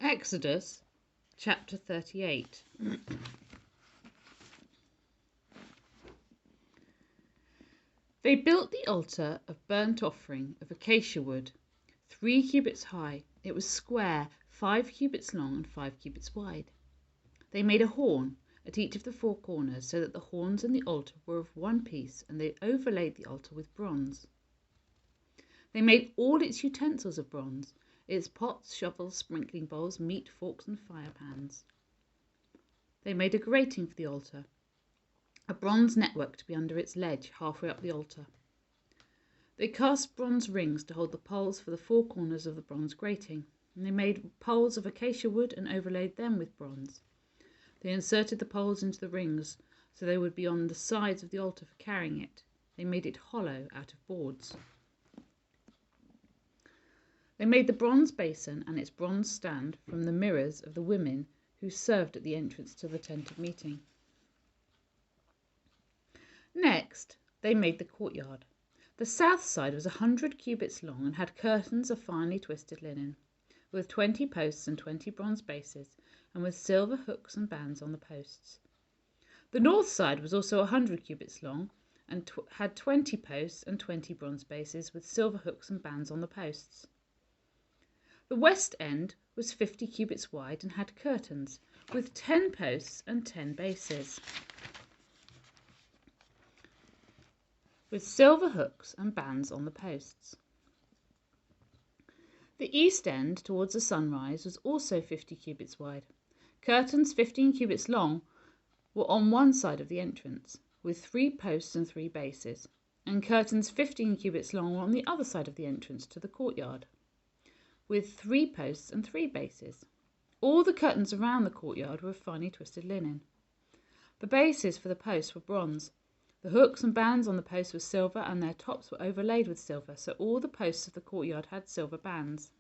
Exodus chapter 38. They built the altar of burnt offering of acacia wood, 3 cubits high. It was square, 5 cubits long and 5 cubits wide. They made a horn at each of the 4 corners, so that the horns and the altar were of one piece, and they overlaid the altar with bronze. They made all its utensils of bronze, its pots, shovels, sprinkling bowls, meat forks and fire pans. They made a grating for the altar, a bronze network to be under its ledge halfway up the altar. They cast bronze rings to hold the poles for the 4 corners of the bronze grating, and they made poles of acacia wood and overlaid them with bronze. They inserted the poles into the rings so they would be on the sides of the altar for carrying it. They made it hollow out of boards. They made the bronze basin and its bronze stand from the mirrors of the women who served at the entrance to the tent of meeting. Next, they made the courtyard. The south side was 100 cubits long and had curtains of finely twisted linen, with 20 posts and 20 bronze bases, and with silver hooks and bands on the posts. The north side was also 100 cubits long and had 20 posts and 20 bronze bases, with silver hooks and bands on the posts. The west end was 50 cubits wide and had curtains, with 10 posts and 10 bases, with silver hooks and bands on the posts. The east end, towards the sunrise, was also 50 cubits wide. Curtains 15 cubits long were on one side of the entrance, with 3 posts and 3 bases, and curtains 15 cubits long were on the other side of the entrance to the courtyard, with 3 posts and 3 bases. All the curtains around the courtyard were of finely twisted linen. The bases for the posts were bronze. The hooks and bands on the posts were silver, and their tops were overlaid with silver, so all the posts of the courtyard had silver bands.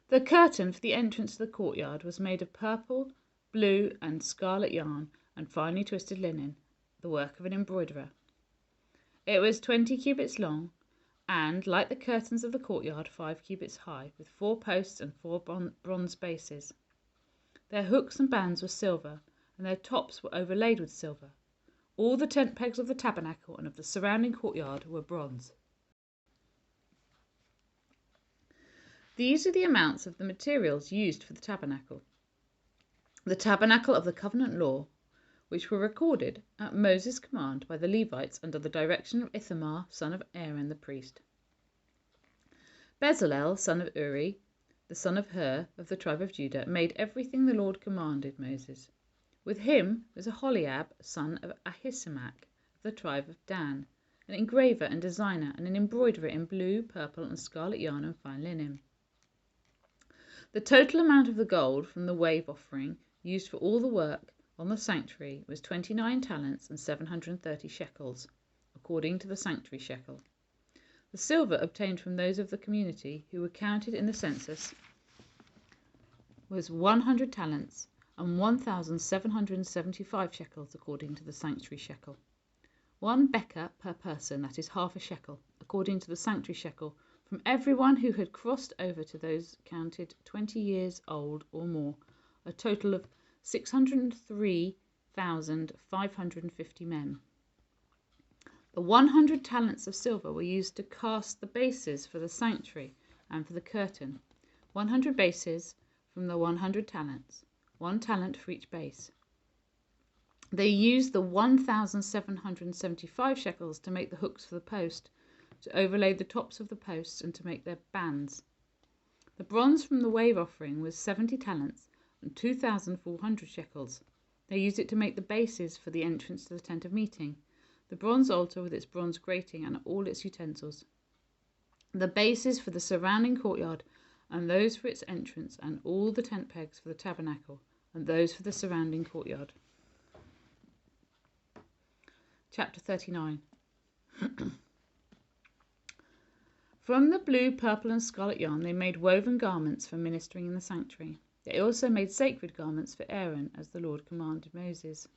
The curtain for the entrance to the courtyard was made of purple, blue, and scarlet yarn and finely twisted linen, the work of an embroiderer. It was 20 cubits long, and, like the curtains of the courtyard, 5 cubits high, with 4 posts and 4 bronze bases. Their hooks and bands were silver, and their tops were overlaid with silver. All the tent pegs of the tabernacle and of the surrounding courtyard were bronze. These are the amounts of the materials used for the tabernacle. The tabernacle of the covenant law, which were recorded at Moses' command by the Levites under the direction of Ithamar, son of Aaron the priest. Bezalel, son of Uri, the son of Hur, of the tribe of Judah, made everything the Lord commanded Moses. With him was Aholiab, son of Ahisamach, of the tribe of Dan, an engraver and designer, and an embroiderer in blue, purple, and scarlet yarn and fine linen. The total amount of the gold from the wave offering used for all the work on the sanctuary was 29 talents and 730 shekels, according to the sanctuary shekel. The silver obtained from those of the community who were counted in the census was 100 talents and 1,775 shekels, according to the sanctuary shekel. 1 bekah per person, that is half a shekel, according to the sanctuary shekel, from everyone who had crossed over to those counted 20 years old or more, a total of 603,550 men. The 100 talents of silver were used to cast the bases for the sanctuary and for the curtain, 100 bases from the 100 talents, 1 talent for each base. They used the 1,775 shekels to make the hooks for the post, to overlay the tops of the posts, and to make their bands. The bronze from the wave offering was 70 talents and 2,400 shekels. They used it to make the bases for the entrance to the tent of meeting, the bronze altar with its bronze grating and all its utensils, the bases for the surrounding courtyard, and those for its entrance, and all the tent pegs for the tabernacle, and those for the surrounding courtyard. Chapter 39. From the blue, purple, and scarlet yarn they made woven garments for ministering in the sanctuary. They also made sacred garments for Aaron, as the Lord commanded Moses.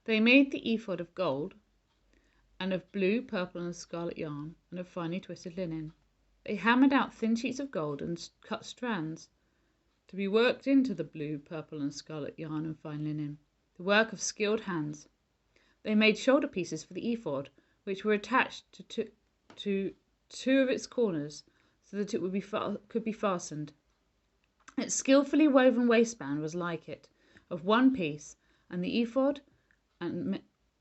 They made the ephod of gold, and of blue, purple, and scarlet yarn, and of finely twisted linen. They hammered out thin sheets of gold and cut strands to be worked into the blue, purple, and scarlet yarn and fine linen, the work of skilled hands. They made shoulder pieces for the ephod, which were attached to two of its corners so that it could be fastened. Its skillfully woven waistband was like it, of one piece, and the ephod, and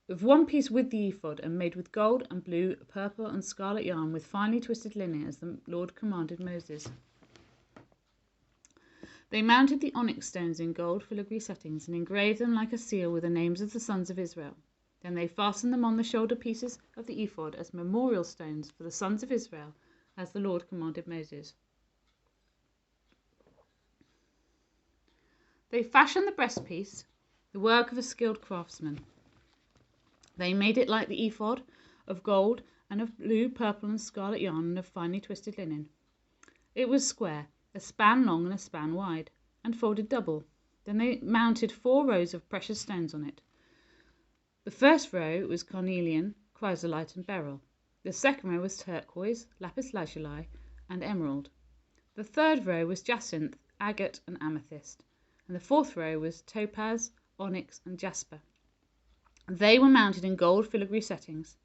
of one piece with the ephod, and made with gold and blue, purple, and scarlet yarn, with finely twisted linen, as the Lord commanded Moses. They mounted the onyx stones in gold filigree settings, and engraved them like a seal with the names of the sons of Israel. Then they fastened them on the shoulder pieces of the ephod as memorial stones for the sons of Israel, as the Lord commanded Moses. They fashioned the breastpiece, the work of a skilled craftsman. They made it like the ephod, of gold and of blue, purple, and scarlet yarn, and of finely twisted linen. It was square, a span long and a span wide, and folded double. Then they mounted 4 rows of precious stones on it. The first row was carnelian, chrysolite, and beryl. The second row was turquoise, lapis lazuli, and emerald. The third row was jacinth, agate, and amethyst. And the fourth row was topaz, onyx, and jasper. They were mounted in gold filigree settings.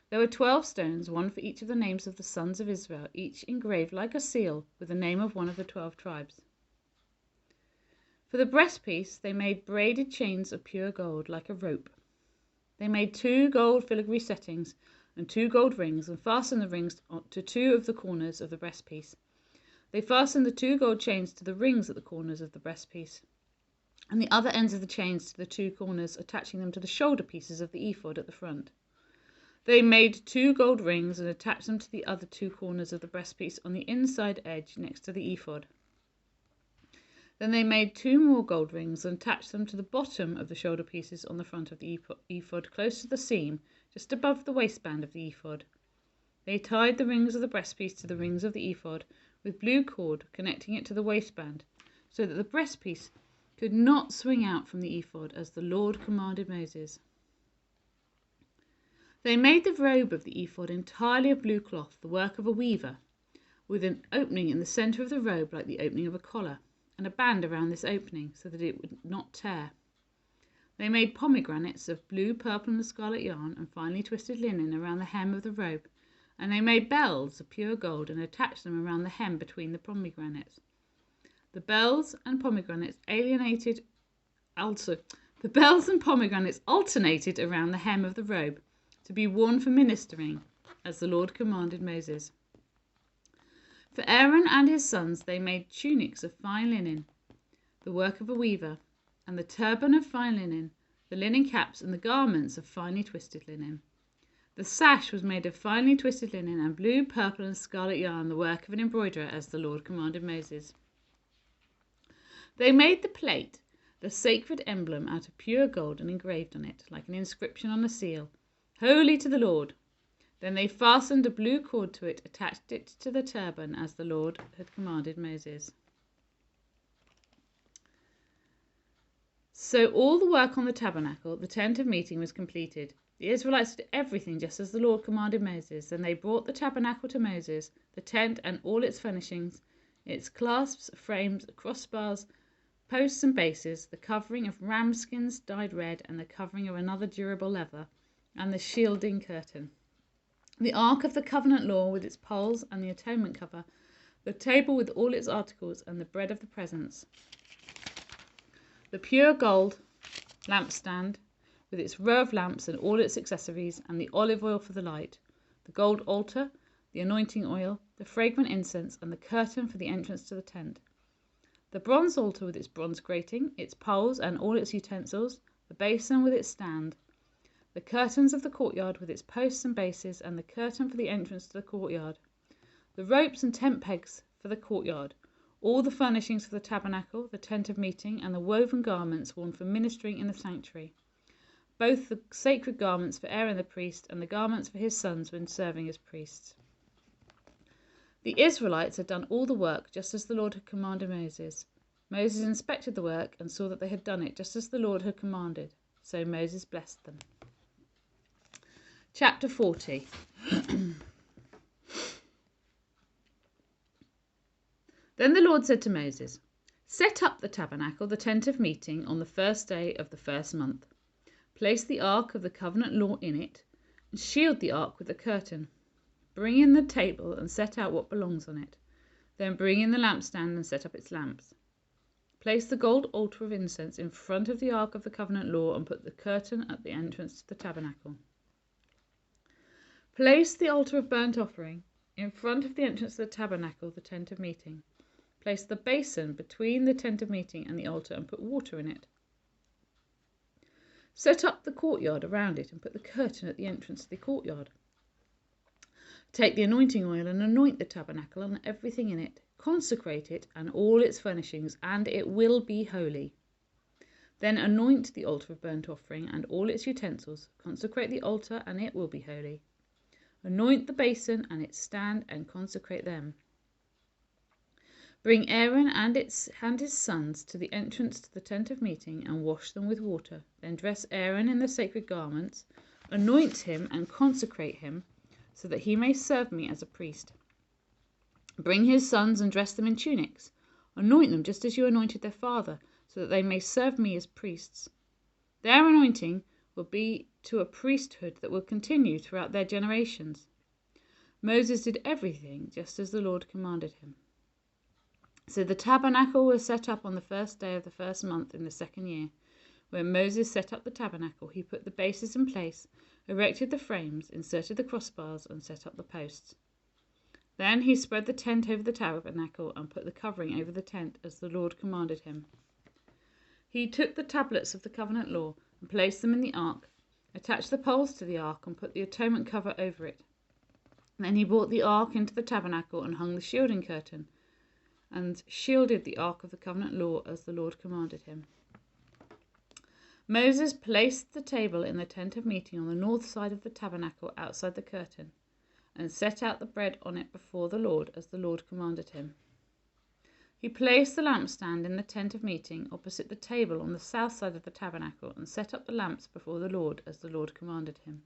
There were 12 stones, one for each of the names of the sons of Israel, each engraved like a seal with the name of one of the 12 tribes. For the breastpiece they made braided chains of pure gold, like a rope. They made 2 gold filigree settings and 2 gold rings, and fastened the rings to 2 of the corners of the breastpiece. They fastened the 2 gold chains to the rings at the corners of the breastpiece, and the other ends of the chains to the 2 corners, attaching them to the shoulder pieces of the ephod at the front. They made 2 gold rings and attached them to the other 2 corners of the breastpiece on the inside edge next to the ephod. Then they made 2 more gold rings and attached them to the bottom of the shoulder pieces on the front of the ephod, close to the seam, just above the waistband of the ephod. They tied the rings of the breastpiece to the rings of the ephod with blue cord, connecting it to the waistband, so that the breastpiece could not swing out from the ephod, as the Lord commanded Moses. They made the robe of the ephod entirely of blue cloth, the work of a weaver, with an opening in the centre of the robe like the opening of a collar, and a band around this opening, so that it would not tear. They made pomegranates of blue, purple, and scarlet yarn, and finely twisted linen around the hem of the robe, and they made bells of pure gold, and attached them around the hem between the pomegranates. The bells and pomegranates alternated around the hem of the robe, to be worn for ministering, as the Lord commanded Moses. For Aaron and his sons they made tunics of fine linen, the work of a weaver, and the turban of fine linen, the linen caps, and the garments of finely twisted linen. The sash was made of finely twisted linen and blue, purple, and scarlet yarn, the work of an embroiderer, as the Lord commanded Moses. They made the plate, the sacred emblem, out of pure gold, and engraved on it, like an inscription on a seal, "Holy to the Lord." Then they fastened a blue cord to it, attached it to the turban, as the Lord had commanded Moses. So all the work on the tabernacle, the tent of meeting, was completed. The Israelites did everything just as the Lord commanded Moses. Then they brought the tabernacle to Moses, the tent and all its furnishings, its clasps, frames, crossbars, posts and bases, the covering of ram skins dyed red, and the covering of another durable leather, and the shielding curtain, the ark of the covenant law with its poles and the atonement cover, the table with all its articles, and the bread of the presence, the pure gold lampstand with its row of lamps and all its accessories, and the olive oil for the light, the gold altar, the anointing oil, the fragrant incense, and the curtain for the entrance to the tent, the bronze altar with its bronze grating, its poles and all its utensils, the basin with its stand, the curtains of the courtyard with its posts and bases, and the curtain for the entrance to the courtyard, the ropes and tent pegs for the courtyard, all the furnishings for the tabernacle, the tent of meeting, and the woven garments worn for ministering in the sanctuary, both the sacred garments for Aaron the priest and the garments for his sons when serving as priests. The Israelites had done all the work just as the Lord had commanded Moses. Moses inspected the work and saw that they had done it just as the Lord had commanded. So Moses blessed them. Chapter 40. Then the Lord said to Moses, "Set up the tabernacle, the tent of meeting, on the first day of the first month. Place the ark of the covenant law in it, and shield the ark with a curtain. Bring in the table and set out what belongs on it. Then bring in the lampstand and set up its lamps. Place the gold altar of incense in front of the ark of the covenant law and put the curtain at the entrance to the tabernacle. Place the altar of burnt offering in front of the entrance to the tabernacle, the tent of meeting. Place the basin between the tent of meeting and the altar and put water in it. Set up the courtyard around it and put the curtain at the entrance to the courtyard. Take the anointing oil and anoint the tabernacle and everything in it. Consecrate it and all its furnishings, and it will be holy. Then anoint the altar of burnt offering and all its utensils. Consecrate the altar, and it will be holy. Anoint the basin and its stand, and consecrate them. Bring Aaron and his sons to the entrance to the tent of meeting and wash them with water. Then dress Aaron in the sacred garments, anoint him and consecrate him, so that he may serve me as a priest. Bring his sons and dress them in tunics. Anoint them just as you anointed their father, so that they may serve me as priests. Their anointing will be to a priesthood that will continue throughout their generations." Moses did everything just as the Lord commanded him. So the tabernacle was set up on the first day of the first month in the second year. When Moses set up the tabernacle, he put the bases in place, erected the frames, inserted the crossbars, and set up the posts. Then he spread the tent over the tabernacle and put the covering over the tent as the Lord commanded him. He took the tablets of the covenant law and placed them in the ark, attached the poles to the ark, and put the atonement cover over it. Then he brought the ark into the tabernacle and hung the shielding curtain and shielded the ark of the covenant law as the Lord commanded him. Moses placed the table in the tent of meeting on the north side of the tabernacle outside the curtain, and set out the bread on it before the Lord as the Lord commanded him. He placed the lampstand in the tent of meeting opposite the table on the south side of the tabernacle, and set up the lamps before the Lord as the Lord commanded him.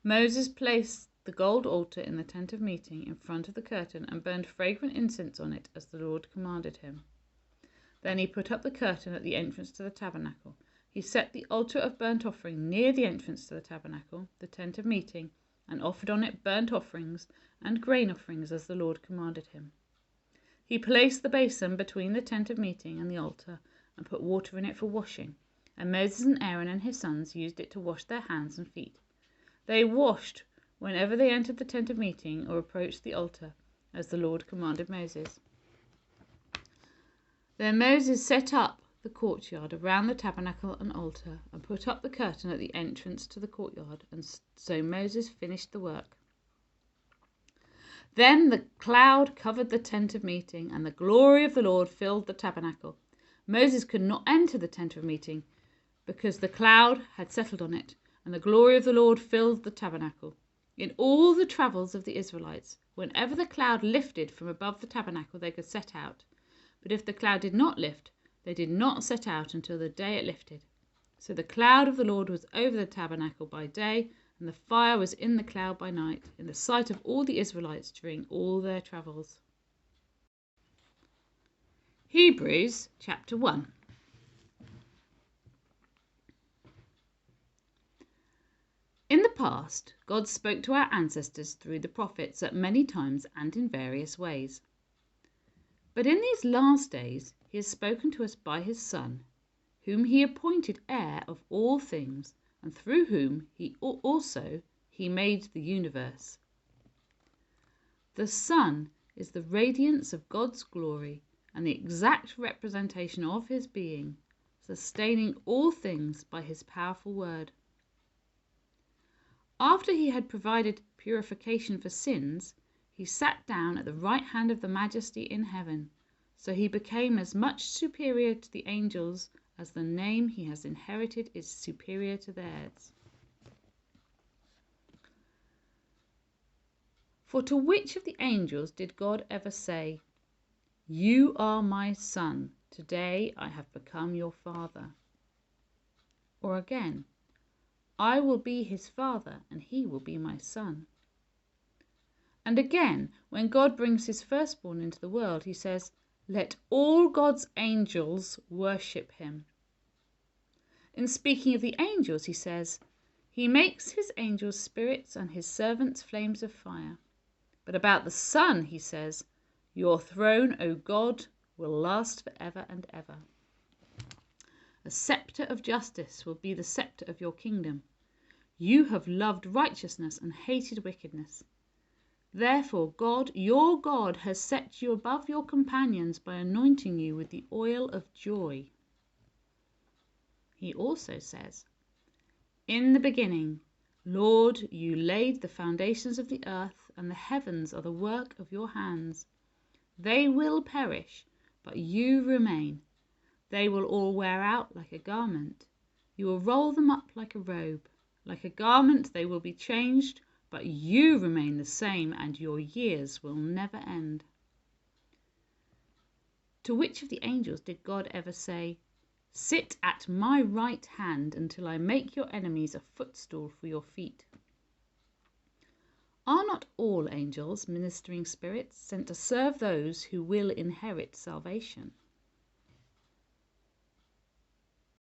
Moses placed the gold altar in the tent of meeting in front of the curtain and burned fragrant incense on it as the Lord commanded him. Then he put up the curtain at the entrance to the tabernacle. He set the altar of burnt offering near the entrance to the tabernacle, the tent of meeting, and offered on it burnt offerings and grain offerings as the Lord commanded him. He placed the basin between the tent of meeting and the altar and put water in it for washing, and Moses and Aaron and his sons used it to wash their hands and feet. They washed whenever they entered the tent of meeting or approached the altar, as the Lord commanded Moses. Then Moses set up the courtyard around the tabernacle and altar, and put up the curtain at the entrance to the courtyard, and so Moses finished the work. Then the cloud covered the tent of meeting, and the glory of the Lord filled the tabernacle. Moses could not enter the tent of meeting, because the cloud had settled on it, and the glory of the Lord filled the tabernacle. In all the travels of the Israelites, whenever the cloud lifted from above the tabernacle, they could set out. But if the cloud did not lift, they did not set out until the day it lifted. So the cloud of the Lord was over the tabernacle by day, and the fire was in the cloud by night, in the sight of all the Israelites during all their travels. Hebrews chapter 1. In the past, God spoke to our ancestors through the prophets at many times and in various ways. But in these last days, he has spoken to us by his Son, whom he appointed heir of all things, and through whom he made the universe. The Son is the radiance of God's glory and the exact representation of his being, sustaining all things by his powerful word. After he had provided purification for sins, he sat down at the right hand of the Majesty in heaven, so he became as much superior to the angels as the name he has inherited is superior to theirs. For to which of the angels did God ever say, "You are my son, today I have become your father"? Or again, "I will be his father, and he will be my son"? And again, when God brings his firstborn into the world, he says, "Let all God's angels worship him." In speaking of the angels, he says, "He makes his angels spirits and his servants flames of fire." But about the Son, he says, "Your throne, O God, will last forever and ever. A scepter of justice will be the scepter of your kingdom. You have loved righteousness and hated wickedness. Therefore God, your God, has set you above your companions by anointing you with the oil of joy." He also says, "In the beginning, Lord, you laid the foundations of the earth, and the heavens are the work of your hands. They will perish, but you remain. They will all wear out like a garment. You will roll them up like a robe. Like a garment they will be changed, but you remain the same, and your years will never end." To which of the angels did God ever say, "Sit at my right hand until I make your enemies a footstool for your feet"? Are not all angels ministering spirits sent to serve those who will inherit salvation?